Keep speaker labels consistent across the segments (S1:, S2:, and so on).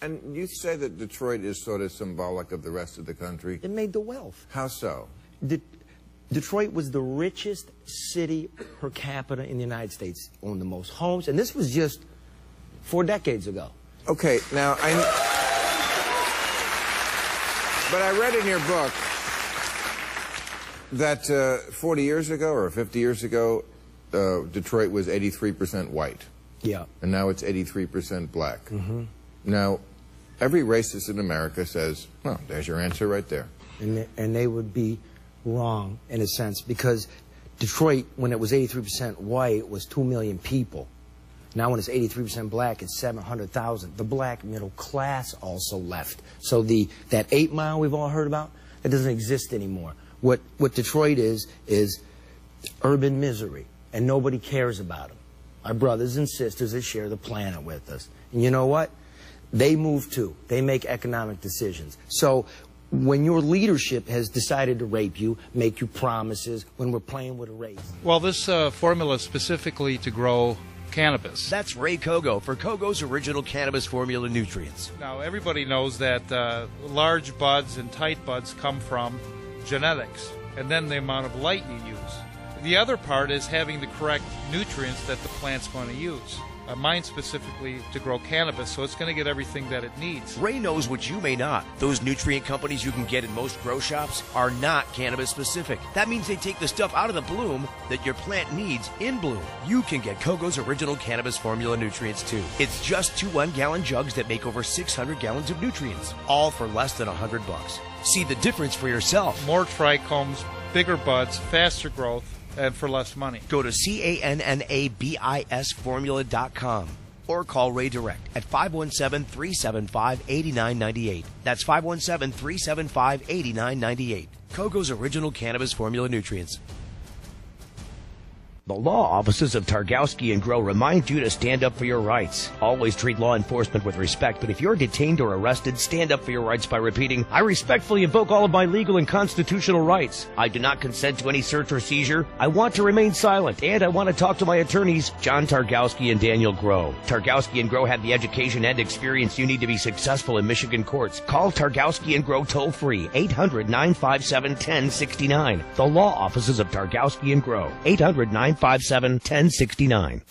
S1: And you say that Detroit is sort of symbolic of the rest of the country.
S2: It made the wealth.
S1: How so?
S2: Detroit was the richest city per capita in the United States, owned the most homes, and this was just 4 decades ago.
S1: Okay, now but I read in your book that 40 years ago or 50 years ago, Detroit was 83% white.
S2: Yeah.
S1: And now it's 83% black.
S2: Mm-hmm.
S1: Now, every racist in America says, well, there's your answer right there.
S2: And they would be wrong, in a sense, because Detroit, when it was 83% white, was 2 million people. Now when it's 83% black, it's 700,000. The black middle class also left. So that 8 Mile we've all heard about, that doesn't exist anymore. What Detroit is urban misery, and nobody cares about them. Our brothers and sisters that share the planet with us. And you know what? They move too. They make economic decisions. So when your leadership has decided to rape you, make you promises, when we're playing with a race.
S3: Well, this formula is specifically to grow cannabis.
S4: That's Ray Kogo for Kogo's Original Cannabis Formula Nutrients.
S3: Now, everybody knows that large buds and tight buds come from genetics, and then the amount of light you use. The other part is having the correct nutrients that the plant's going to use. Mine specifically to grow cannabis, so it's going to get everything that it needs.
S4: Ray knows what you may not. Those nutrient companies you can get in most grow shops are not cannabis specific. That means they take the stuff out of the bloom that your plant needs in bloom. You can get Kogo's Original Cannabis Formula Nutrients too. It's just 2 1-gallon jugs that make over 600 gallons of nutrients, all for less than $100. See the difference for yourself.
S3: More trichomes, bigger buds, faster growth, and for less money.
S4: Go to CANNABISformula.com or call Ray direct at 517-375-8998. That's 517-375-8998. Kogo's Original Cannabis Formula Nutrients. The law offices of Targowski and Grow remind you to stand up for your rights. Always treat law enforcement with respect, but if you're detained or arrested, stand up for your rights by repeating, I respectfully invoke all of my legal and constitutional rights. I do not consent to any search or seizure. I want to remain silent, and I want to talk to my attorneys, John Targowski and Daniel Grow. Targowski and Grow have the education and experience you need to be successful in Michigan courts. Call Targowski and Grow toll-free, 800-957-1069. The law offices of Targowski and Grow, 800-957-1069.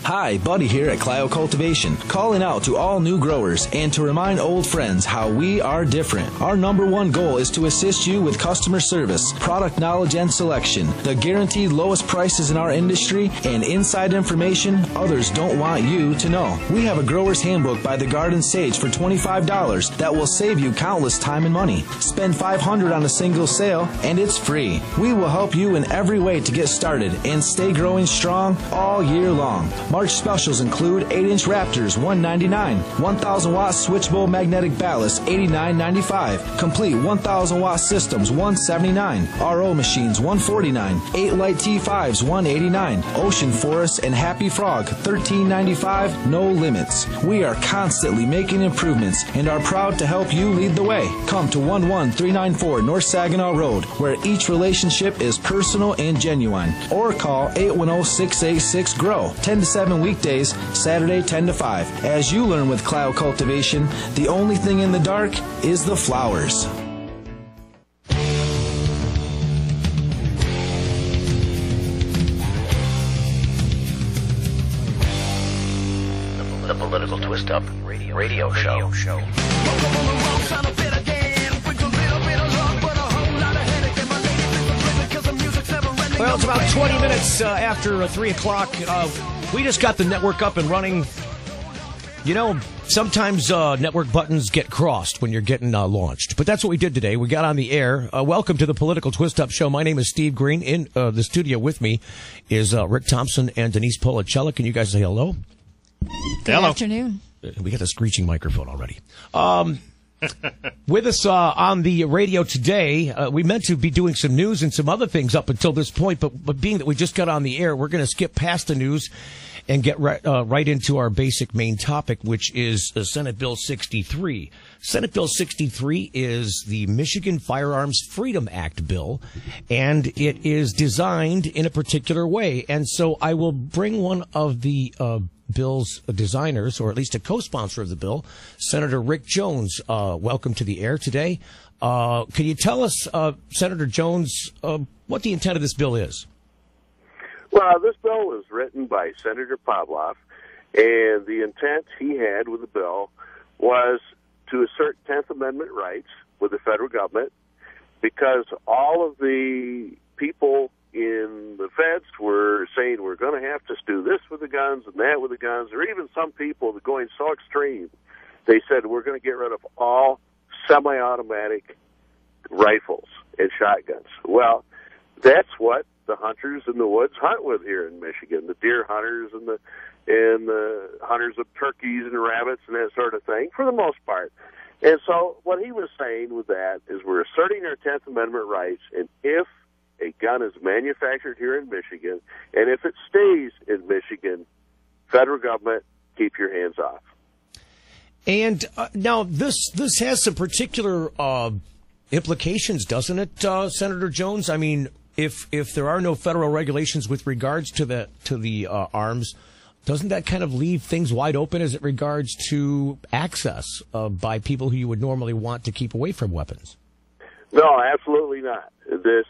S5: Hi, Buddy here at Clio Cultivation, calling out to all new growers and to remind old friends how we are different. Our #1 goal is to assist you with customer service, product knowledge and selection, the guaranteed lowest prices in our industry, and inside information others don't want you to know. We have a grower's handbook by the Garden Sage for $25 that will save you countless time and money. Spend $500 on a single sale and it's free. We will help you in every way to get started and stay growing strong all year long. March specials include 8-inch Raptors, $199, 1,000-watt switchable magnetic ballast, $89.95, complete 1,000-watt systems, $179, RO machines, $149, 8 light T5s, $189, Ocean Forest and Happy Frog, $13.95, no limits. We are constantly making improvements and are proud to help you lead the way. Come to 11394 North Saginaw Road, where each relationship is personal and genuine, or call 810-686-GROW, 10 to 7 weekdays, Saturday 10 to 5. As you learn with Clio Cultivation, the only thing in the dark is the flowers.
S4: The Political Twist-Up Radio Show. Well, it's about 20 minutes after 3 o'clock. We just got the network up and running. You know, sometimes network buttons get crossed when you're getting launched. But that's what we did today. We got on the air. Welcome to the Political Twist-Up Show. My name is Steve Green. In the studio with me is Rick Thompson and Denise Policella. Can you guys say hello?
S6: Good afternoon.
S4: We got a screeching microphone already. With us on the radio today, we meant to be doing some news and some other things up until this point, but being that we just got on the air, we're going to skip past the news and get right into our basic main topic, which is Senate Bill 63. Senate Bill 63 is the Michigan Firearms Freedom Act bill, and it is designed in a particular way. And so I will bring one of the bill's designers, or at least a co-sponsor of the bill, Senator Rick Jones. Welcome to the air today. Can you tell us, Senator Jones, what the intent of this bill is?
S7: Well, this bill was written by Senator Pavlov, and the intent he had with the bill was to assert 10th Amendment rights with the federal government, because all of the people in the feds were saying we're going to have to do this with the guns and that with the guns, or even some people going so extreme, they said we're going to get rid of all semi-automatic rifles and shotguns. Well, that's what the hunters in the woods hunt with here in Michigan, the deer hunters and the hunters of turkeys and rabbits and that sort of thing, for the most part. And so what he was saying with that is we're asserting our 10th Amendment rights, and if a gun is manufactured here in Michigan, and if it stays in Michigan, federal government, keep your hands off.
S4: And now this has some particular implications, doesn't it, Senator Jones? I mean, if there are no federal regulations with regards to the arms, doesn't that kind of leave things wide open as it regards to access by people who you would normally want to keep away from weapons?
S7: No, absolutely not. This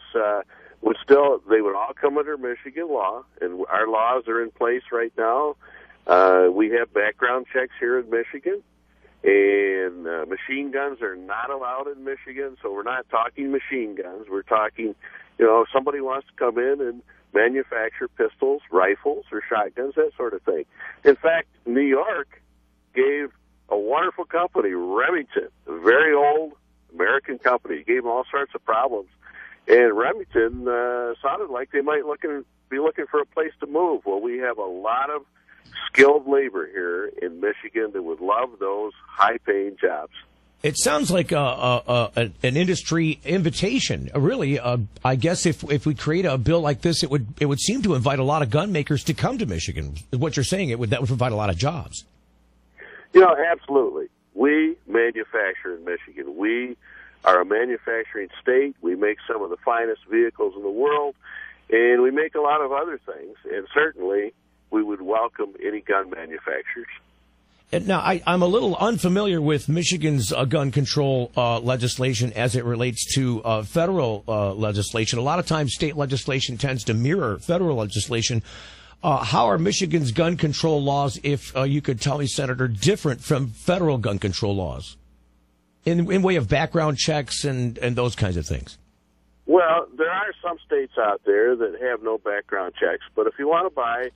S7: they would all come under Michigan law, and our laws are in place right now. We have background checks here in Michigan, and machine guns are not allowed in Michigan, so we're not talking machine guns. We're talking, if somebody wants to come in and manufacture pistols, rifles, or shotguns, that sort of thing. In fact, New York gave a wonderful company, Remington, a very old American company, gave them all sorts of problems. And Remington sounded like they might be looking for a place to move. Well, we have a lot of skilled labor here in Michigan that would love those high-paying jobs.
S4: It sounds like an industry invitation. Really, I guess if we create a bill like this, it would seem to invite a lot of gun makers to come to Michigan. What you're saying, that would provide a lot of jobs.
S7: Absolutely. We manufacture in Michigan. We are a manufacturing state. We make some of the finest vehicles in the world, and we make a lot of other things. And certainly, we would welcome any gun manufacturers.
S4: Now, I'm a little unfamiliar with Michigan's gun control legislation as it relates to federal legislation. A lot of times, state legislation tends to mirror federal legislation. How are Michigan's gun control laws, if you could tell me, Senator, different from federal gun control laws in way of background checks and those kinds of things?
S7: Well, there are some states out there that have no background checks, but if you want to buy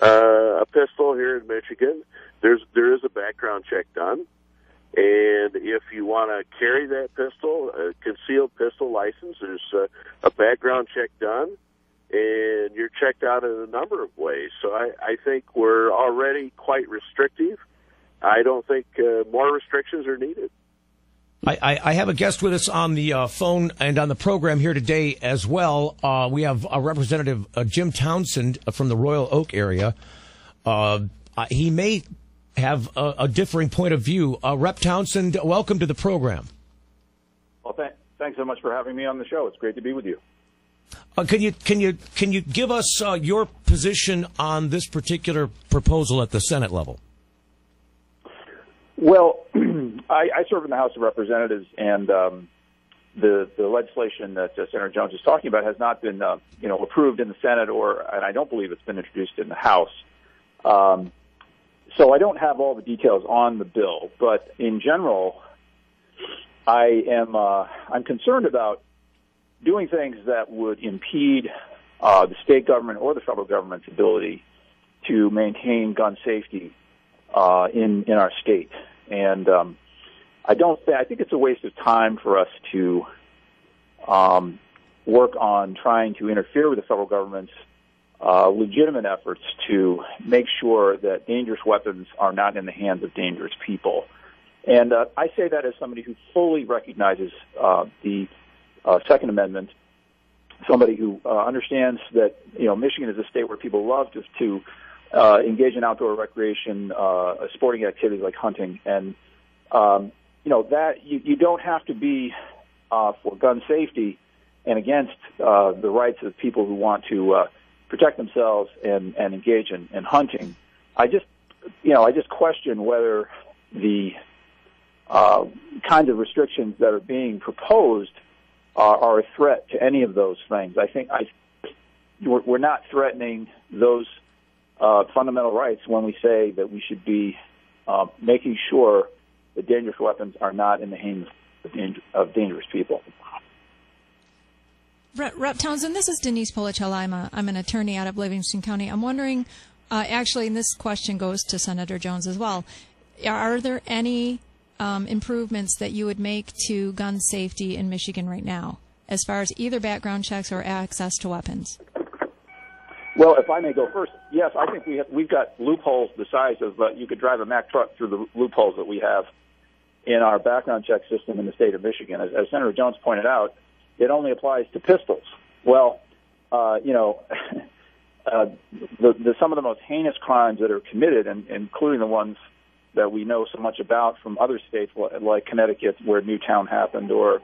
S7: a pistol here in Michigan, there is a background check done, and if you want to carry that pistol, a concealed pistol license, there's a background check done, and you're checked out in a number of ways. So I think we're already quite restrictive. I don't think more restrictions are needed.
S4: I have a guest with us on the phone and on the program here today as well. We have a Representative Jim Townsend from the Royal Oak area. He may have a differing point of view. Rep. Townsend, welcome to the program.
S8: Well, thanks so much for having me on the show. It's great to be with you.
S4: Can you give us your position on this particular proposal at the Senate level?
S8: Well, I serve in the House of Representatives, and the legislation that Senator Jones is talking about has not been approved in the Senate, and I don't believe it's been introduced in the House. So I don't have all the details on the bill, but in general, I'm concerned about doing things that would impede the state government or the federal government's ability to maintain gun safety in our state. And I think it's a waste of time for us to work on trying to interfere with the federal government's legitimate efforts to make sure that dangerous weapons are not in the hands of dangerous people. And I say that as somebody who fully recognizes the Second Amendment, somebody who understands that Michigan is a state where people love to engage in outdoor recreation, sporting activities like hunting, and that you don't have to be for gun safety and against the rights of people who want to protect themselves and engage in hunting. I just question whether the kinds of restrictions that are being proposed are a threat to any of those things. I think we're not threatening those fundamental rights when we say that we should be making sure that dangerous weapons are not in the hands of dangerous people.
S6: Rep. Townsend, this is Denise Policella. I'm an attorney out of Livingston County. I'm wondering, actually, and this question goes to Senator Jones as well, are there any improvements that you would make to gun safety in Michigan right now, as far as either background checks or access to weapons?
S8: Well, if I may go first, yes, I think we've got loopholes the size of you could drive a Mack truck through the loopholes that we have in our background check system in the state of Michigan. As Senator Jones pointed out, it only applies to pistols. Well, some of the most heinous crimes that are committed, and including the ones that we know so much about from other states like Connecticut, where Newtown happened, or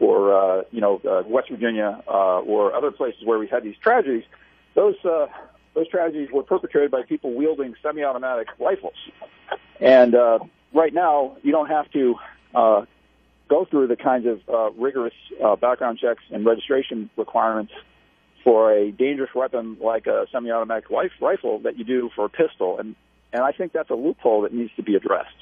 S8: West Virginia, or other places where we've had these tragedies. Those tragedies were perpetrated by people wielding semi-automatic rifles. And right now, you don't have to go through the kinds of rigorous background checks and registration requirements for a dangerous weapon like a semi-automatic rifle that you do for a pistol. And I think that's a loophole that needs to be addressed.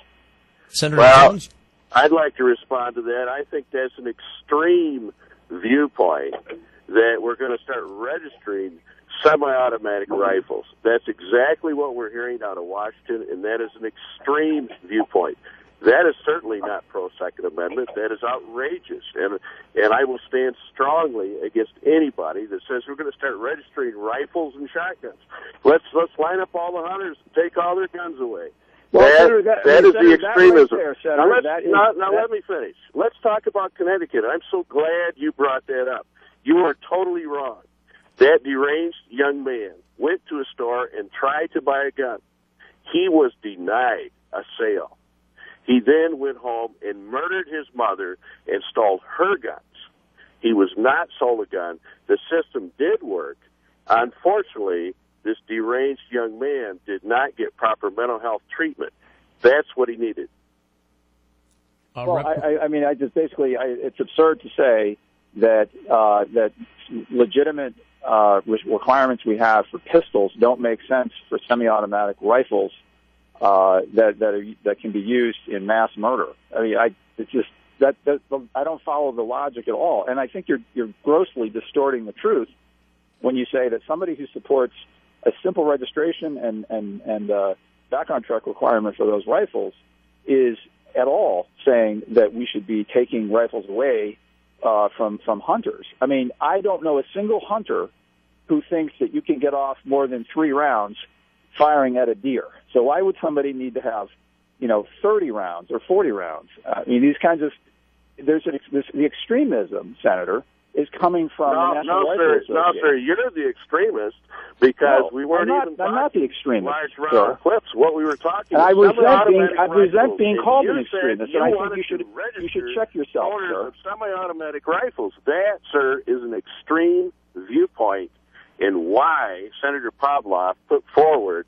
S4: Senator Jones?
S7: I'd like to respond to that. I think that's an extreme viewpoint that we're going to start registering semi-automatic rifles. That's exactly what we're hearing out of Washington, and that is an extreme viewpoint. That is certainly not pro-Second Amendment. That is outrageous, and I will stand strongly against anybody that says we're going to start registering rifles and shotguns. Let's line up all the hunters and take all their guns away.
S8: Well, Senator,
S7: that is the extremism.
S8: Right there,
S7: now let me finish. Let's talk about Connecticut. I'm so glad you brought that up. You are totally wrong. That deranged young man went to a store and tried to buy a gun. He was denied a sale. He then went home and murdered his mother and stole her guns. He was not sold a gun. The system did work. Unfortunately, this deranged young man did not get proper mental health treatment. That's what he needed.
S8: Well, it's absurd to say that legitimate requirements we have for pistols don't make sense for semi-automatic rifles that can be used in mass murder. I mean, I don't follow the logic at all, and I think you're grossly distorting the truth when you say that somebody who supports a simple registration and background check requirement for those rifles is at all saying that we should be taking rifles away from hunters. I mean, I don't know a single hunter who thinks that you can get off more than 3 rounds firing at a deer. So why would somebody need to have, 30 rounds or 40 rounds? I mean, these kinds of the extremism, Senator, is coming from the National Rifle Association.
S7: No, sir, you're the extremist because we weren't
S8: I'm not the extremist.
S7: Large round clips. What we were talking about.
S8: I resent being called an extremist, and I think you should check yourself, sir.
S7: Of semi-automatic rifles. That, sir, is an extreme viewpoint in why Senator Pavlov put forward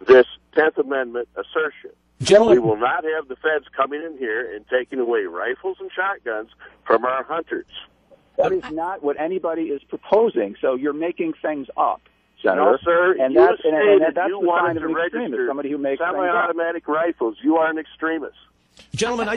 S7: this 10th Amendment assertion.
S4: Gentlemen,
S7: we will not have the feds coming in here and taking away rifles and shotguns from our hunters.
S8: That is not what anybody is proposing, so you're making things up, Senator.
S7: No, sir.
S8: And
S7: that's
S8: the sign of an extremist, somebody who makes
S7: semi-automatic rifles. You are an extremist.
S4: Gentlemen,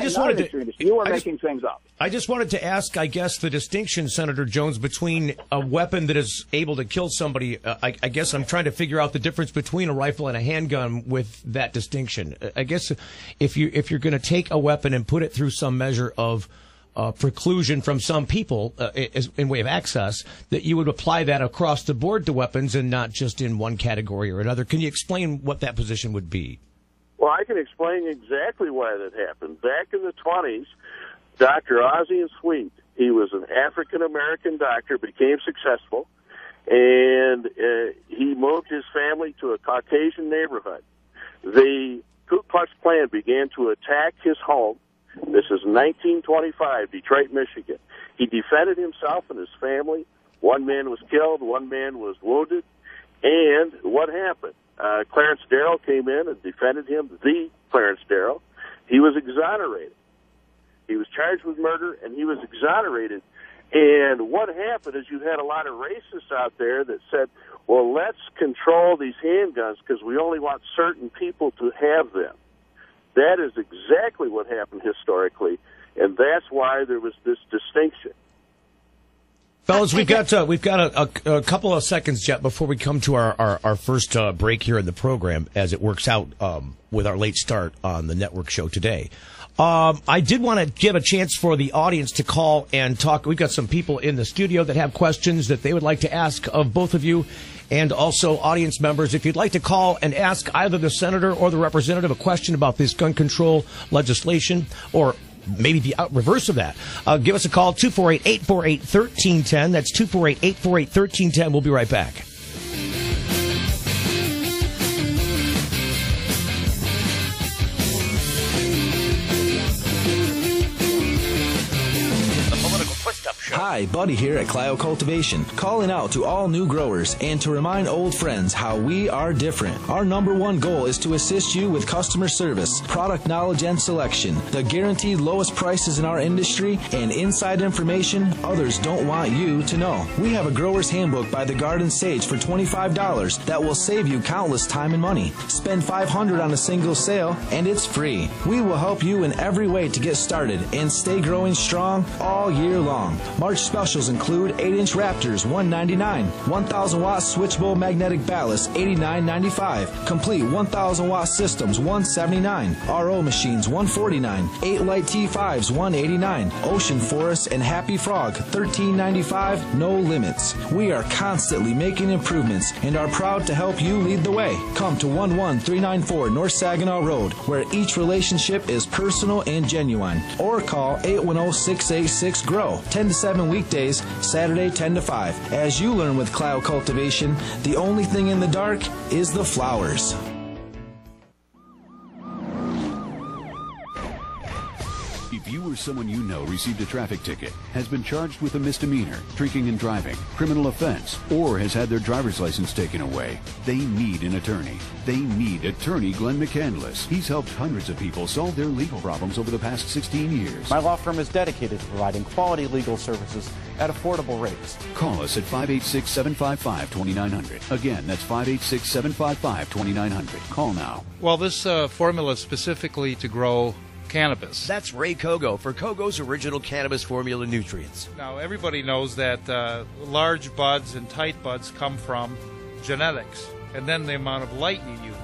S8: you are making things up.
S4: I just wanted to ask, I guess, the distinction, Senator Jones, between a weapon that is able to kill somebody. I guess I'm trying to figure out the difference between a rifle and a handgun with that distinction. I guess if you're going to take a weapon and put it through some measure of preclusion from some people in way of access, that you would apply that across the board to weapons and not just in one category or another. Can you explain what that position would be?
S7: Well, I can explain exactly why that happened. Back in the 20s, Dr. Ozzie and Sweet, he was an African-American doctor, became successful. and he moved his family to a Caucasian neighborhood. The Ku Klux Klan began to attack his home. This is 1925, Detroit, Michigan. He defended himself and his family. One man was killed, one man was wounded. And what happened? Clarence Darrow came in and defended him, the Clarence Darrow. He was exonerated. He was charged with murder, and he was exonerated. And what happened is you had a lot of racists out there that said, well, let's control these handguns because we only want certain people to have them. That is exactly what happened historically, and that's why there was this distinction.
S4: Fellas, we've got a couple of seconds yet before we come to our first break here in the program as it works out with our late start on the network show today. I did want to give a chance for the audience to call and talk. We've got some people in the studio that have questions that they would like to ask of both of you, and also audience members. If you'd like to call and ask either the senator or the representative a question about this gun control legislation, or maybe the reverse of that, give us a call, 248-848-1310. That's 248-848-1310. We'll be right back.
S5: Hi, Buddy here at Clio Cultivation, calling out to all new growers and to remind old friends how we are different. Our #1 goal is to assist you with customer service, product knowledge and selection, the guaranteed lowest prices in our industry, and inside information others don't want you to know. We have a grower's handbook by the Garden Sage for $25 that will save you countless time and money. Spend $500 on a single sale and it's free. We will help you in every way to get started and stay growing strong all year long. March specials include 8-inch Raptors, $199, 1,000-watt switchable magnetic ballast, $89.95, complete 1,000-watt systems, $179, RO machines, $149, 8 light T5s, $189, Ocean Forest and Happy Frog, $13.95, no limits. We are constantly making improvements and are proud to help you lead the way. Come to 11394 North Saginaw Road, where each relationship is personal and genuine, or call 810-686-GROW, 10 to 7 weekdays, Saturday 10 to 5. As you learn with Clio Cultivation, the only thing in the dark is the flowers.
S9: If you or someone you know received a traffic ticket, has been charged with a misdemeanor, drinking and driving, criminal offense, or has had their driver's license taken away, they need an attorney. They need attorney Glenn McCandless. He's helped hundreds of people solve their legal problems over the past 16 years.
S10: My law firm is dedicated to providing quality legal services at affordable rates.
S9: Call us at 586-755-2900. Again, that's 586-755-2900. Call now.
S3: Well, this formula is specifically to grow cannabis.
S4: That's Ray Kogo for Kogo's Original Cannabis Formula Nutrients.
S3: Now, everybody knows that large buds and tight buds come from genetics, and then the amount of light you use.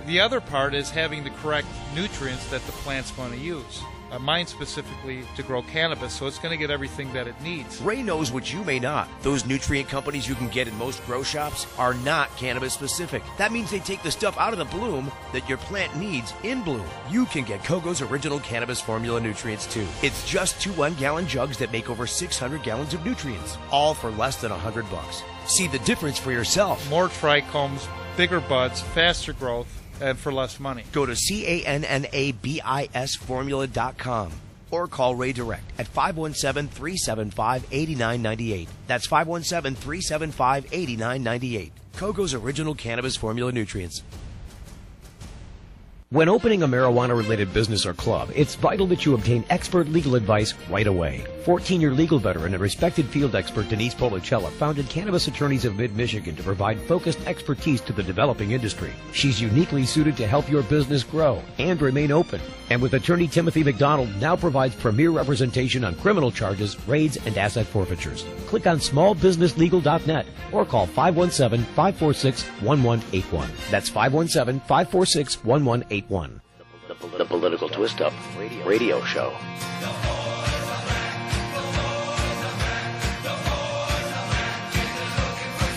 S3: The other part is having the correct nutrients that the plant's going to use. Mine specifically to grow cannabis, so it's going to get everything that it needs.
S4: Ray knows what you may not. Those nutrient companies you can get in most grow shops are not cannabis specific. That means they take the stuff out of the bloom that your plant needs in bloom. You can get Kogo's Original Cannabis Formula Nutrients too. It's just 2 1-gallon jugs that make over 600 gallons of nutrients, all for less than $100. See the difference for yourself.
S3: More trichomes, bigger buds, faster growth, and for less money.
S4: Go to CANNABISformula.com or call Ray direct at 517-375-8998. That's 517-375-8998. Kogo's Original Cannabis Formula Nutrients. When opening a marijuana-related business or club, it's vital that you obtain expert legal advice right away. 14-year legal veteran and respected field expert Denise Policella founded Cannabis Attorneys of Mid-Michigan to provide focused expertise to the developing industry. She's uniquely suited to help your business grow and remain open. And with attorney Timothy McDonald, now provides premier representation on criminal charges, raids, and asset forfeitures. Click on smallbusinesslegal.net or call 517-546-1181. That's 517-546-1181. The Political Twist-Up radio show.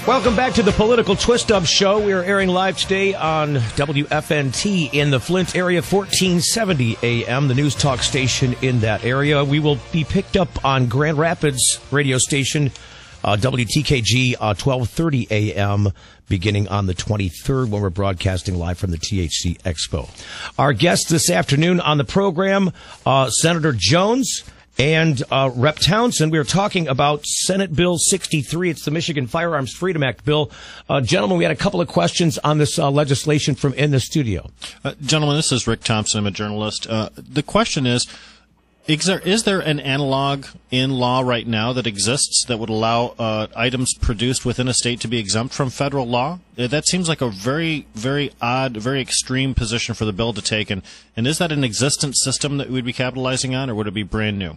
S4: Welcome back to the Political Twist-Up Show. We are airing live today on WFNT in the Flint area, 1470 AM, the news talk station in that area. We will be picked up on Grand Rapids radio station WTKG, 12:30 a.m., beginning on the 23rd when we're broadcasting live from the THC Expo. Our guests this afternoon on the program, Senator Jones and Rep. Townsend. We were talking about Senate Bill 63. It's the Michigan Firearms Freedom Act bill. Gentlemen, we had a couple of questions on this legislation from in the studio.
S11: Gentlemen, this is Rick Thompson. I'm a journalist. The question is there an analog in law right now that exists that would allow items produced within a state to be exempt from federal law? That seems like a very, very odd, very extreme position for the bill to take. And is that an existent system that we'd be capitalizing on, or would it be brand new?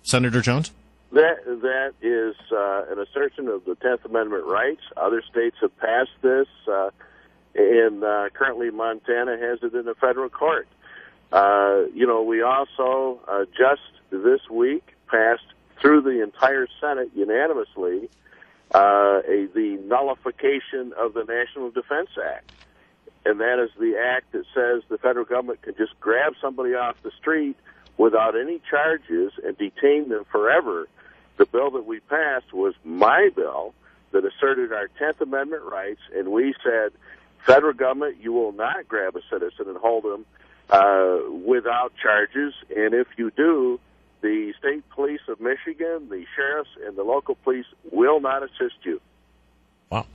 S11: Senator Jones?
S7: That is an assertion of the 10th Amendment rights. Other states have passed this, and currently Montana has it in the federal court. We also just this week passed through the entire Senate unanimously the nullification of the National Defense Act. And that is the act that says the federal government can just grab somebody off the street without any charges and detain them forever. The bill that we passed was my bill that asserted our 10th Amendment rights, and we said, federal government, you will not grab a citizen and hold them without charges, and if you do, the state police of Michigan, the sheriffs, and the local police will not assist you.
S4: Wow.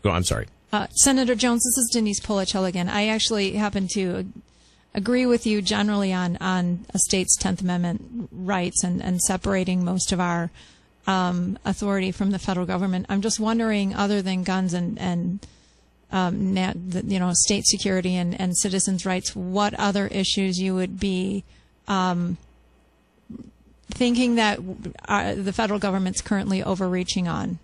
S4: Go on, sorry.
S6: Senator Jones, this is Denise Polichel again. I actually happen to agree with you generally on a state's 10th Amendment rights and separating most of our authority from the federal government. I'm just wondering, other than guns and state security and citizens' rights, what other issues you would be thinking that the federal government's currently overreaching on?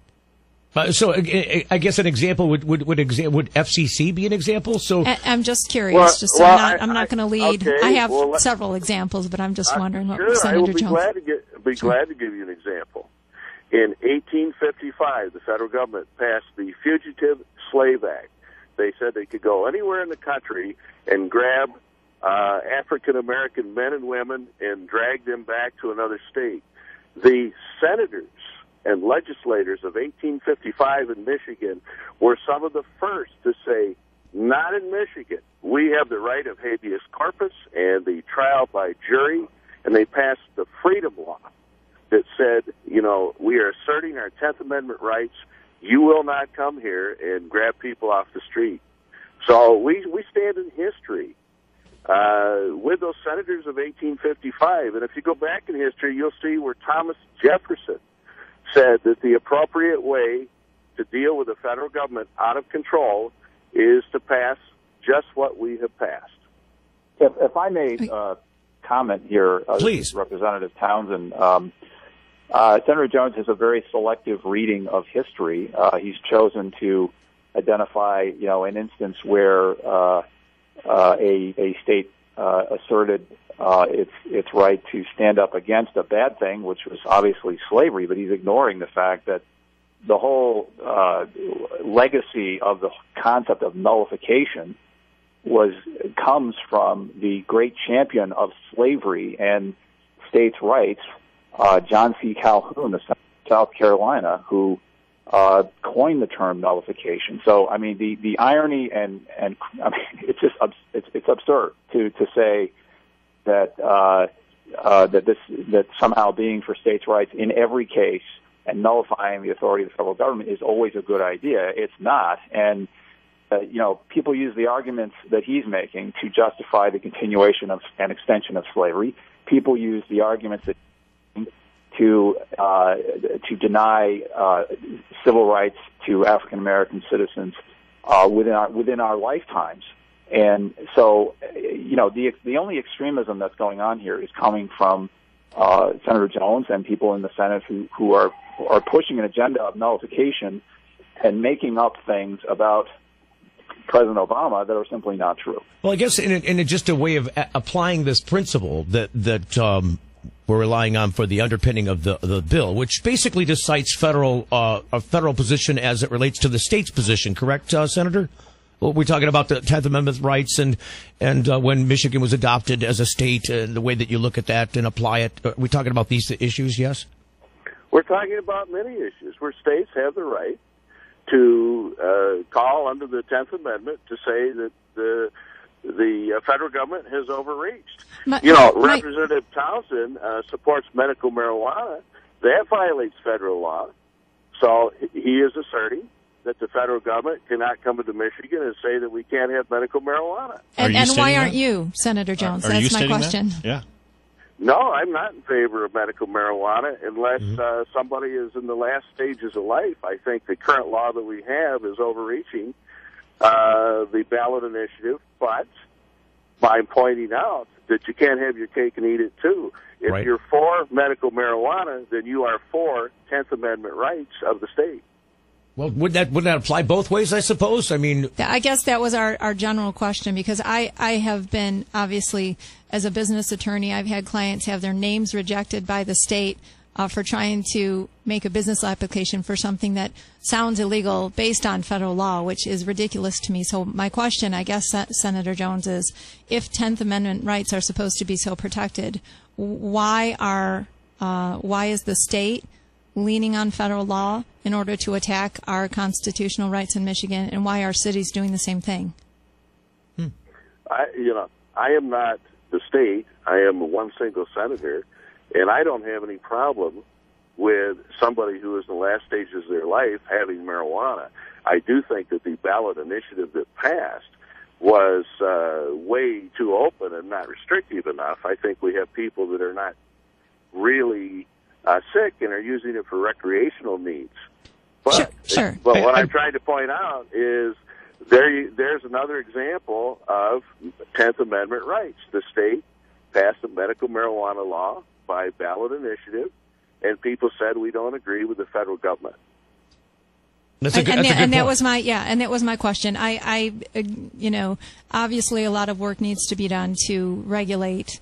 S4: So I guess an example would FCC be an example? So
S6: I'm just curious. I'm not going to lead. Okay, I have several examples, but I'm just wondering what Senator Jones.
S7: I will be glad to give you an example. In 1855, the federal government passed the Fugitive Slave Act. They said they could go anywhere in the country and grab African-American men and women and drag them back to another state. The senators and legislators of 1855 in Michigan were some of the first to say, not in Michigan. We have the right of habeas corpus and the trial by jury, and they passed the Freedom Law that said, we are asserting our 10th Amendment rights. You will not come here and grab people off the street. So we stand in history with those senators of 1855. And if you go back in history, you'll see where Thomas Jefferson said that the appropriate way to deal with the federal government out of control is to pass just what we have passed.
S8: If I may comment here,
S4: please,
S8: Representative Townsend. Senator Jones has a very selective reading of history. He's chosen to identify, an instance where a state asserted its right to stand up against a bad thing, which was obviously slavery, but he's ignoring the fact that the whole legacy of the concept of nullification comes from the great champion of slavery and states' rights, John C. Calhoun of South Carolina, who coined the term nullification. So, I mean, the irony and I mean, it's absurd to say that that somehow being for states' rights in every case and nullifying the authority of the federal government is always a good idea. It's not, and people use the arguments that he's making to justify the continuation of an extension of slavery. People use the arguments that to deny civil rights to African American citizens within our lifetimes. And so, the only extremism that's going on here is coming from Senator Jones and people in the Senate who are pushing an agenda of nullification and making up things about President Obama that are simply not true.
S4: Well, I guess in just a way of applying this principle that we're relying on for the underpinning of the bill, which basically just cites a federal position as it relates to the state's position, correct, Senator? Well, we're talking about the 10th Amendment rights and when Michigan was adopted as a state and the way that you look at that and apply it. We're talking about these issues, yes?
S7: We're talking about many issues where states have the right to call under the 10th Amendment to say that the federal government has overreached. Representative Townsend supports medical marijuana. That violates federal law. So he is asserting that the federal government cannot come into Michigan and say that we can't have medical marijuana.
S6: And why aren't you, Senator Jones? That's my question.
S11: That? Yeah.
S7: No, I'm not in favor of medical marijuana unless somebody is in the last stages of life. I think the current law that we have is overreaching the ballot initiative, but by pointing out that you can't have your cake and eat it too. If you're for medical marijuana, then you are for 10th Amendment rights of the state.
S12: Well, would that apply both ways, I suppose? I mean,
S6: I guess that was our general question, because I have been, obviously, as a business attorney, I've had clients have their names rejected by the state for trying to make a business application for something that sounds illegal based on federal law, which is ridiculous to me. So my question, I guess, Senator Jones, is if 10th Amendment rights are supposed to be so protected, why is the state leaning on federal law in order to attack our constitutional rights in Michigan, and why are cities doing the same thing?
S7: I am not the state. I am one single senator, and I don't have any problem with somebody who is in the last stages of their life having marijuana. I do think that the ballot initiative that passed was way too open and not restrictive enough. I think we have people that are not really sick and are using it for recreational needs. But,
S6: sure.
S7: But what I'm trying to point out is there's another example of 10th Amendment rights. The state passed a medical marijuana law by ballot initiative, and people said we don't agree with the federal government.
S6: That was my question. I obviously a lot of work needs to be done to regulate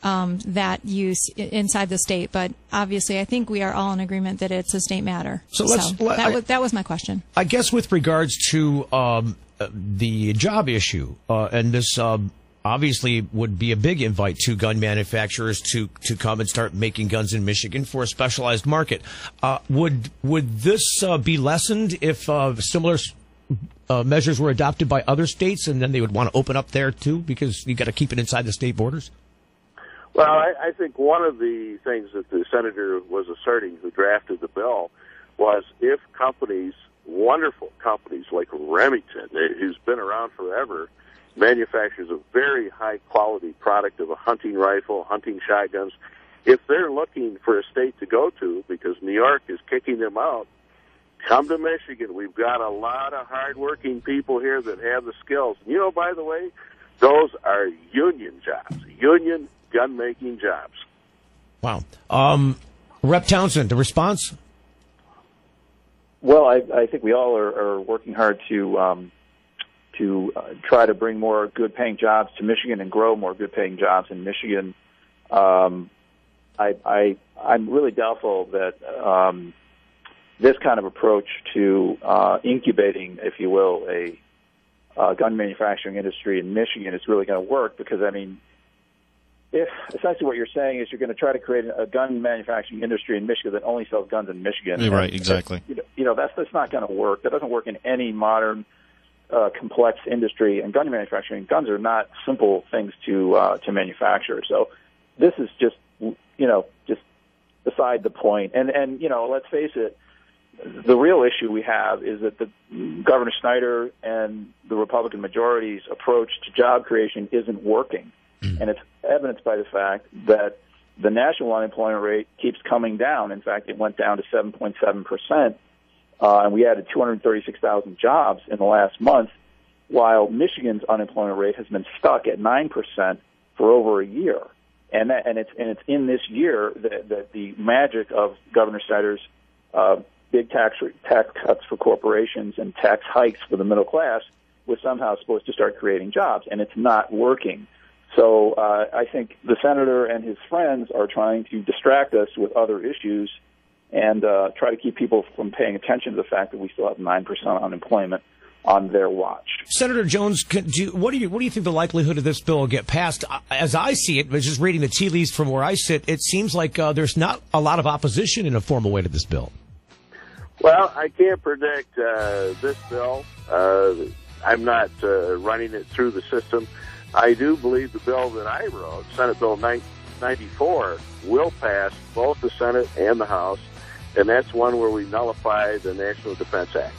S6: that use inside the state, but obviously I think we are all in agreement that it's a state matter. That was my question.
S12: I guess with regards to the job issue, and this obviously would be a big invite to gun manufacturers to come and start making guns in Michigan for a specialized market. Would this be lessened if similar measures were adopted by other states, and then they would want to open up there too, because you got to keep it inside the state borders?
S7: Well, I think one of the things that the senator was asserting who drafted the bill was if companies, wonderful companies like Remington, who's been around forever, manufactures a very high-quality product of a hunting rifle, hunting shotguns, if they're looking for a state to go to because New York is kicking them out, come to Michigan. We've got a lot of hard-working people here that have the skills. By the way, those are union jobs, union gun-making jobs.
S12: Wow. Rep. Townsend, a response?
S8: Well, I think we all are working hard to try to bring more good-paying jobs to Michigan and grow more good-paying jobs in Michigan. I'm really doubtful that this kind of approach to incubating, if you will, a gun manufacturing industry in Michigan is really going to work, because, I mean, if essentially what you're saying is you're going to try to create a gun manufacturing industry in Michigan that only sells guns in Michigan.
S11: Right, exactly.
S8: That's not going to work. That doesn't work in any modern complex industry, and gun manufacturing. Guns are not simple things to manufacture. So this is just beside the point. And let's face it, the real issue we have is that the Governor Snyder and the Republican majority's approach to job creation isn't working. And it's evidenced by the fact that the national unemployment rate keeps coming down. In fact, it went down to 7.7%, and we added 236,000 jobs in the last month, while Michigan's unemployment rate has been stuck at 9% for over a year. And it's in this year that the magic of Governor Snyder's big tax cuts for corporations and tax hikes for the middle class was somehow supposed to start creating jobs, and it's not working. So I think the senator and his friends are trying to distract us with other issues and try to keep people from paying attention to the fact that we still have 9% unemployment. on their watch.
S12: Senator Jones, what do you think the likelihood of this bill will get passed? As I see it, but just reading the tea leaves from where I sit, it seems like there's not a lot of opposition in a formal way to this bill.
S7: Well, I can't predict this bill. I'm not running it through the system. I do believe the bill that I wrote, Senate Bill 94, will pass both the Senate and the House, and that's one where we nullify the National Defense Act.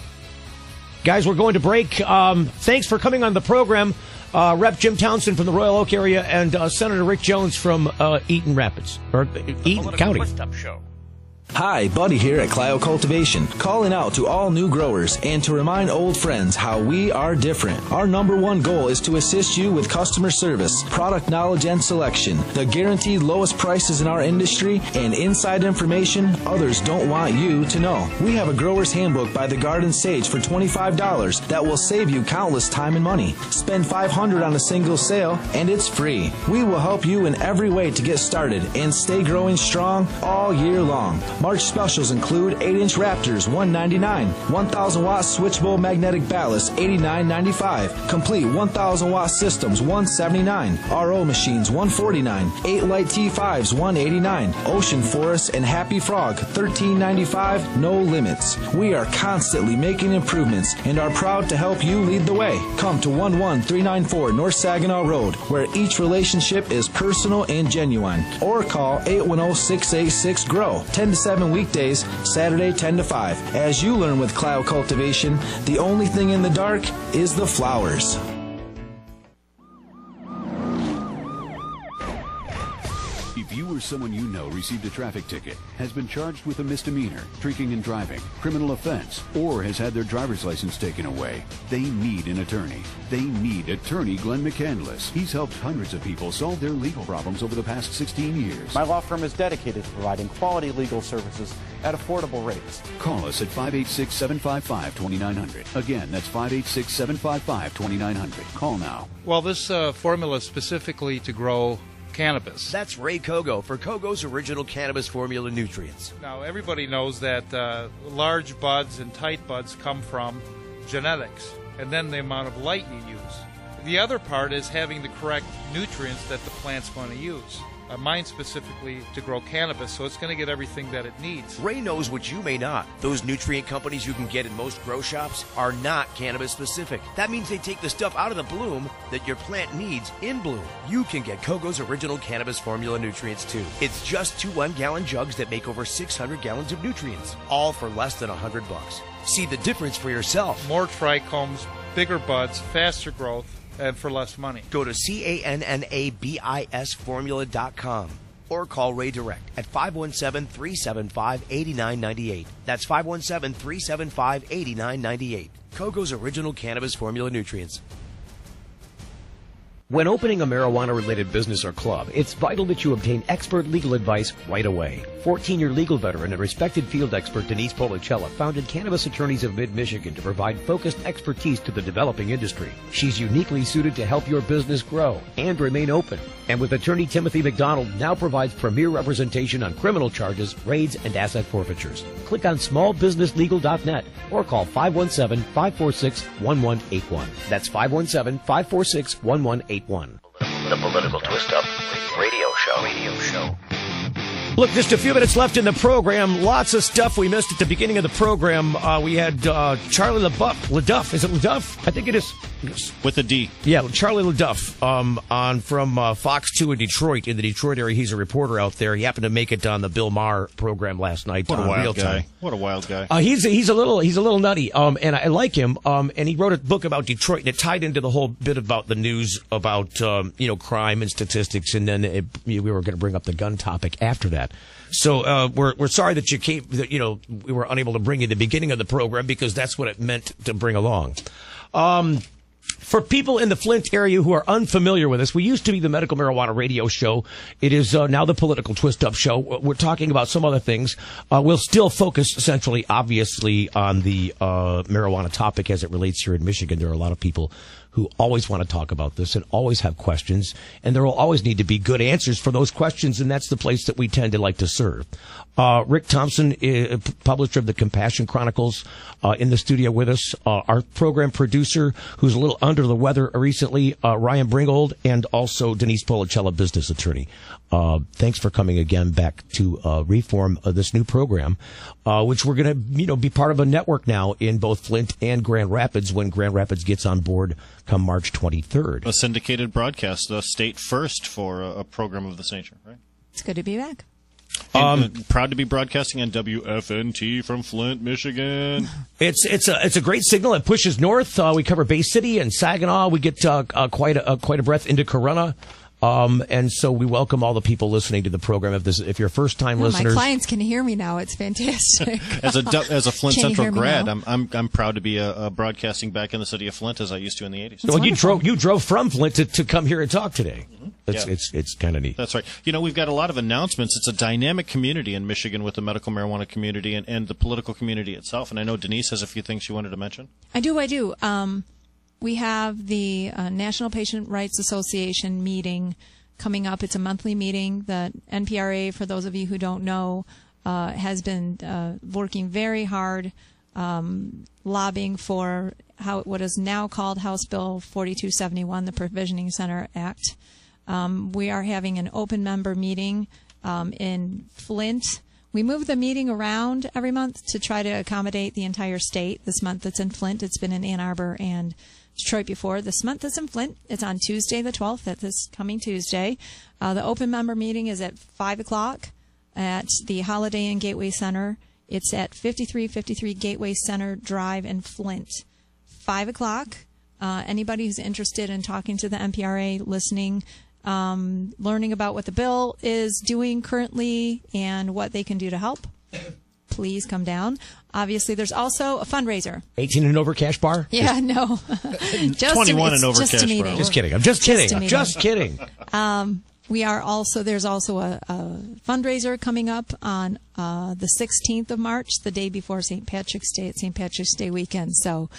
S12: Guys, we're going to break. Thanks for coming on the program. Rep. Jim Townsend from the Royal Oak area and Senator Rick Jones from Eaton Rapids, or Eaton County.
S5: Hi, Buddy here at Clio Cultivation, calling out to all new growers and to remind old friends how we are different. Our #1 goal is to assist you with customer service, product knowledge and selection, the guaranteed lowest prices in our industry, and inside information others don't want you to know. We have a grower's handbook by the Garden Sage for $25 that will save you countless time and money. Spend $500 on a single sale and it's free. We will help you in every way to get started and stay growing strong all year long. March specials include 8-inch Raptors, $199, 1,000-watt switchable magnetic ballast, $89.95, complete 1,000-watt systems, $179, RO machines, $149, 8 light T5s, $189, Ocean Forest and Happy Frog, $13.95, no limits. We are constantly making improvements and are proud to help you lead the way. Come to 11394 North Saginaw Road, where each relationship is personal and genuine, or call 810-686-GROW, 10 to 7 weekdays, Saturday 10 to 5. As you learn with Clio Cultivation, the only thing in the dark is the flowers.
S9: If you or someone you know received a traffic ticket, has been charged with a misdemeanor, drinking and driving, criminal offense, or has had their driver's license taken away, they need an attorney. They need attorney Glenn McCandless. He's helped hundreds of people solve their legal problems over the past 16 years.
S10: My law firm is dedicated to providing quality legal services at affordable rates.
S9: Call us at 586-755-2900. Again, that's 586-755-2900. Call now.
S3: Well, this formula is specifically to grow cannabis.
S4: That's Ray Kogo for Kogo's Original Cannabis Formula Nutrients.
S3: Now, everybody knows that large buds and tight buds come from genetics, and then the amount of light you use. The other part is having the correct nutrients that the plant's going to use. Mine specifically to grow cannabis, so it's going to get everything that it needs.
S4: Ray knows what you may not. Those nutrient companies you can get in most grow shops are not cannabis specific. That means they take the stuff out of the bloom that your plant needs in bloom. You can get Kogo's Original Cannabis Formula Nutrients too. It's just 2 1-gallon jugs that make over 600 gallons of nutrients, all for less than $100. See the difference for yourself.
S3: More trichomes, bigger buds, faster growth, and for less money.
S4: Go to CANNABISformula.com or call Ray direct at 517-375-8998. That's 517-375-8998. Kogo's Original Cannabis Formula Nutrients. When opening a marijuana-related business or club, it's vital that you obtain expert legal advice right away. 14-year legal veteran and respected field expert Denise Policella founded Cannabis Attorneys of Mid-Michigan to provide focused expertise to the developing industry. She's uniquely suited to help your business grow and remain open. And with attorney Timothy McDonald, now provides premier representation on criminal charges, raids, and asset forfeitures. Click on smallbusinesslegal.net or call 517-546-1181. That's 517-546-1181.
S13: The Political Twist-Up radio show.
S12: Look, just a few minutes left in the program. Lots of stuff we missed at the beginning of the program. We had Charlie LaDuff. Is it LaDuff? I think it is.
S11: With a D.
S12: Yeah, Charlie LaDuff on from Fox 2 in Detroit. In the Detroit area, he's a reporter out there. He happened to make it on the Bill Maher program last night.
S11: What a
S12: wild
S11: wild
S12: guy.
S11: What a wild guy.
S12: He's a little nutty. And I like him. And he wrote a book about Detroit, and it tied into the whole bit about the news about crime and statistics. And then we were going to bring up the gun topic after that. So we're sorry that you came. That we were unable to bring you the beginning of the program because that's what it meant to bring along. For people in the Flint area who are unfamiliar with us, we used to be the Medical Marijuana Radio Show. It is now the Political Twist-Up Show. We're talking about some other things. We'll still focus centrally, obviously, on the marijuana topic as it relates here in Michigan. There are a lot of people who always want to talk about this and always have questions, and there will always need to be good answers for those questions, and that's the place that we tend to like to serve. Rick Thompson, publisher of the Compassion Chronicles, in the studio with us. Our program producer, who's a little under the weather recently, Ryan Bringold, and also Denise Policella, business attorney. Thanks for coming again back to reform this new program, which we're going to be part of a network now in both Flint and Grand Rapids when Grand Rapids gets on board come March 23rd.
S11: A syndicated broadcast, the state first for a program of this nature, right?
S6: It's good to be back.
S11: Proud to be broadcasting on WFNT from Flint, Michigan.
S12: It's a great signal. It pushes north. We cover Bay City and Saginaw. We get quite a breath into Corunna. And so we welcome all the people listening to the program. If you're first time listeners,
S6: my clients can hear me now. It's fantastic.
S11: As a Flint Central grad, I'm proud to be broadcasting back in the city of Flint as I used to in the 80s.
S12: Well, you drove from Flint to come here and talk today. It's kind of neat.
S11: That's right. We've got a lot of announcements. It's a dynamic community in Michigan with the medical marijuana community and the political community itself. And I know Denise has a few things she wanted to mention.
S6: I do. We have the National Patient Rights Association meeting coming up. It's a monthly meeting. The NPRA, for those of you who don't know, has been working very hard lobbying for what is now called House Bill 4271, the Provisioning Center Act. We are having an open member meeting in Flint. We move the meeting around every month to try to accommodate the entire state. This month it's in Flint. It's been in Ann Arbor and Detroit before. This month it's in Flint. It's on Tuesday the 12th. That's this coming Tuesday. The open member meeting is at 5 o'clock at the Holiday Inn Gateway Center. It's at 5353 Gateway Center Drive in Flint. 5 o'clock. Anybody who's interested in talking to the MPRA, listening, learning about what the bill is doing currently and what they can do to help, please come down. Obviously, there's also a fundraiser.
S12: 18 and over cash bar?
S6: Yeah, no.
S11: 21 and over cash bar.
S12: Just kidding. I'm just kidding.
S6: There's also a fundraiser coming up on the 16th of March, the day before St. Patrick's Day, at St. Patrick's Day weekend. So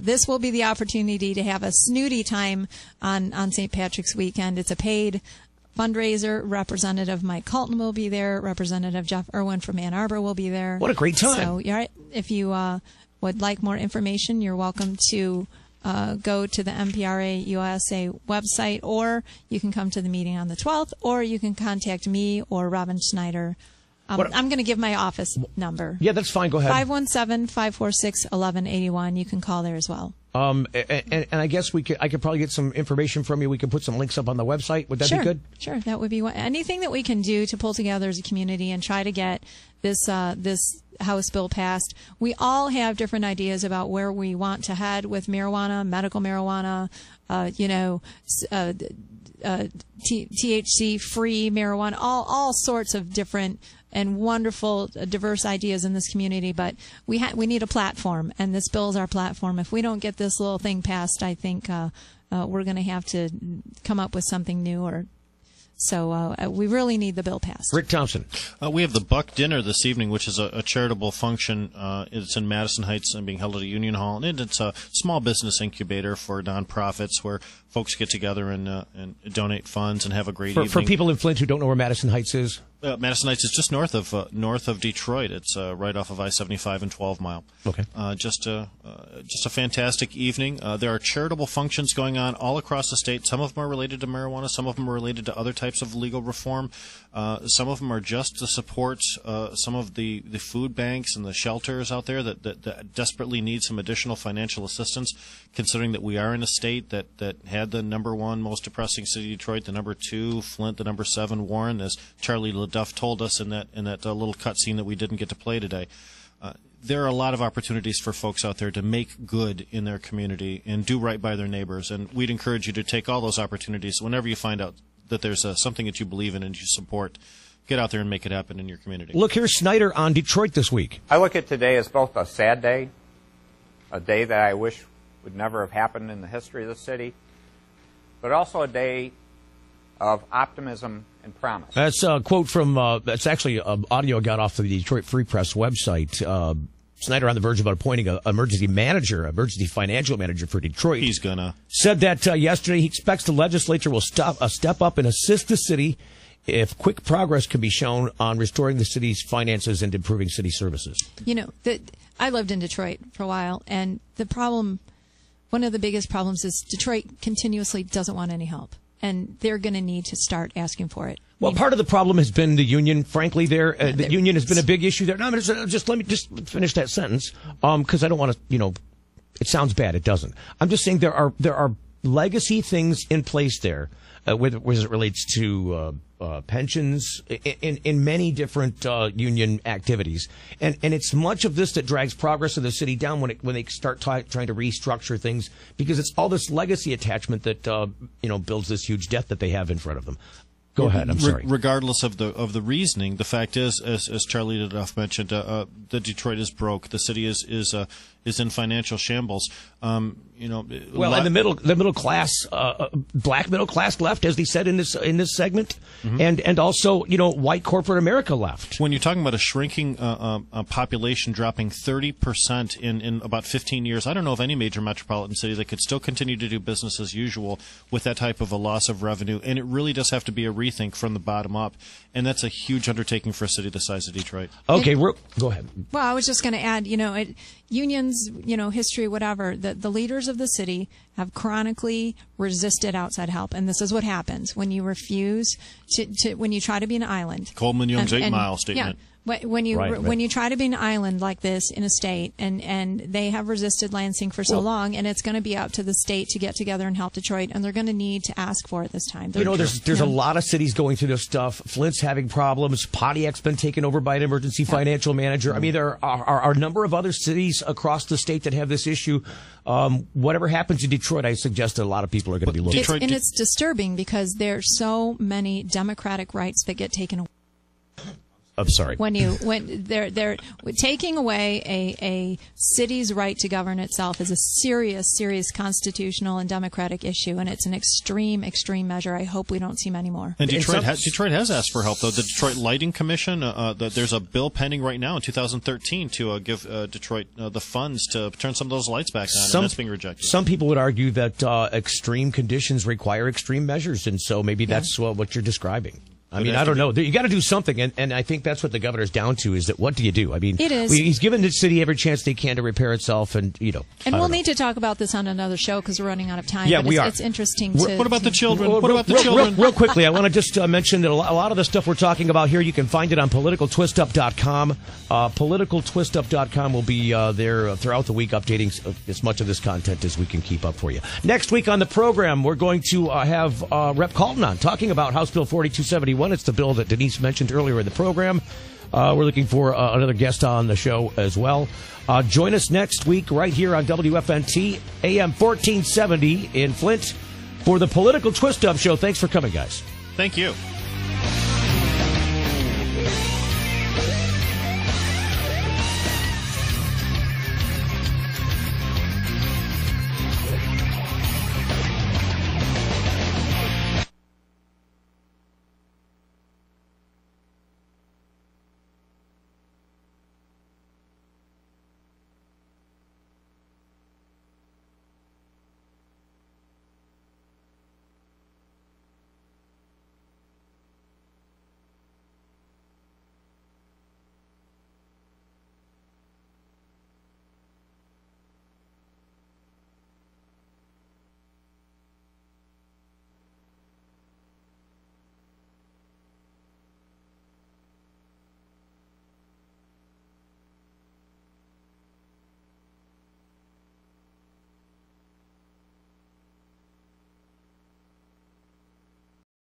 S6: this will be the opportunity to have a snooty time on St. Patrick's weekend. It's a paid fundraiser. Representative Mike Colton will be there. Representative Jeff Irwin from Ann Arbor will be there.
S12: What a great time.
S6: So if you would like more information, you're welcome to go to the MPRA USA website, or you can come to the meeting on the 12th, or you can contact me or Robin Schneider. I'm going to give my office number.
S12: Yeah, that's fine. Go ahead.
S6: 517-546-1181. You can call there as well.
S12: And I guess I could probably get some information from you. We can put some links up on the website. Would that be good?
S6: Sure. That would be anything that we can do to pull together as a community and try to get this House bill passed. We all have different ideas about where we want to head with marijuana, medical marijuana, THC-free marijuana, all sorts of different and wonderful, diverse ideas in this community. But we need a platform, and this bill is our platform. If we don't get this little thing passed, I think we're going to have to come up with something new. So we really need the bill passed.
S12: Rick Thompson.
S11: We have the Buck Dinner this evening, which is a charitable function. It's in Madison Heights and being held at a Union Hall. And it's a small business incubator for nonprofits where folks get together and donate funds and have a great evening.
S12: For people in Flint who don't know where Madison Heights is?
S11: Madison Heights is just north of Detroit. It's right off of I-75 and 12 Mile.
S12: Okay.
S11: Just a fantastic evening. There are charitable functions going on all across the state. Some of them are related to marijuana. Some of them are related to other types of legal reform. Some of them are just to support some of the food banks and the shelters out there that desperately need some additional financial assistance, considering that we are in a state that had the number 1 most depressing city, Detroit, the number 2, Flint, the number 7, Warren, as Charlie Duff told us in that little cutscene that we didn't get to play today. There are a lot of opportunities for folks out there to make good in their community and do right by their neighbors, and we'd encourage you to take all those opportunities whenever you find out that there's something that you believe in and you support. Get out there and make it happen in your community.
S12: Look, here's Snyder on Detroit this week.
S14: I look at today as both a sad day, a day that I wish would never have happened in the history of the city, but also a day of optimism and promise.
S12: That's a quote from, that's actually audio I got off the Detroit Free Press website. Snyder on the verge of appointing an emergency financial manager for Detroit.
S11: He's gonna.
S12: Said that yesterday he expects the legislature will step up and assist the city if quick progress can be shown on restoring the city's finances and improving city services.
S6: You know, I lived in Detroit for a while, and one of the biggest problems is Detroit continuously doesn't want any help, and they're going to need to start asking for it.
S12: Well, part of the problem has been the union, frankly, there. The union has been a big issue there. No, let me just finish that sentence, because I don't want to, it sounds bad. It doesn't. I'm just saying there are legacy things in place there, as it relates to pensions in many different union activities, and it's much of this that drags progress of the city down when they start trying to restructure things, because it's all this legacy attachment that builds this huge debt that they have in front of them. Go ahead. I'm sorry.
S11: Regardless of the reasoning, the fact is, as Charlie Duff mentioned, the Detroit is broke. The city is in financial shambles.
S12: And the middle class, black middle class left, as he said in this segment, and also white corporate America left.
S11: When you're talking about a shrinking population dropping 30% in about 15 years, I don't know of any major metropolitan city that could still continue to do business as usual with that type of a loss of revenue. And it really does have to be a rethink from the bottom up, and that's a huge undertaking for a city the size of Detroit.
S12: Okay, go ahead.
S6: Well, I was just going to add, unions, history, whatever, the leaders of the city have chronically resisted outside help, and this is what happens when you refuse when you try to be an island.
S11: Coleman Young's 8 Mile statement.
S6: Yeah. When you try to be an island like this in a state, and they have resisted Lansing for so long, and it's going to be up to the state to get together and help Detroit, and they're going to need to ask for it this time.
S12: There's a lot of cities going through this stuff. Flint's having problems. Pontiac's been taken over by an emergency financial manager. I mean, there are a number of other cities across the state that have this issue. Whatever happens in Detroit, I suggest that a lot of people are going to be looking.
S6: It's disturbing because there's so many democratic rights that get taken away.
S12: I'm sorry.
S6: When they're taking away a city's right to govern itself is a serious constitutional and democratic issue, and it's an extreme measure. I hope we don't see many more.
S11: And Detroit has asked for help, though. The Detroit Lighting Commission, there's a bill pending right now in 2013 to give Detroit the funds to turn some of those lights back on, and that's being rejected.
S12: Some people would argue that extreme conditions require extreme measures, and so maybe that's what you're describing. I mean, I don't know. You got to do something, and I think that's what the governor's down to. Is that what do you do? I mean,
S6: it is.
S12: He's given the city every chance they can to repair itself, and
S6: And we'll need to talk about this on another show because we're running out of time.
S12: Yeah, we are.
S6: It's interesting.
S11: What about the children?
S12: Real quickly, I want to just mention that a lot of the stuff we're talking about here, you can find it on politicaltwistup.com. Politicaltwistup.com will be there throughout the week, updating as much of this content as we can keep up for you. Next week on the program, we're going to have Rep. Colton on talking about House Bill 4271. It's the bill that Denise mentioned earlier in the program. We're looking for another guest on the show as well. Join us next week right here on WFNT, AM 1470 in Flint for the Political Twist-Up Show. Thanks for coming, guys.
S11: Thank you.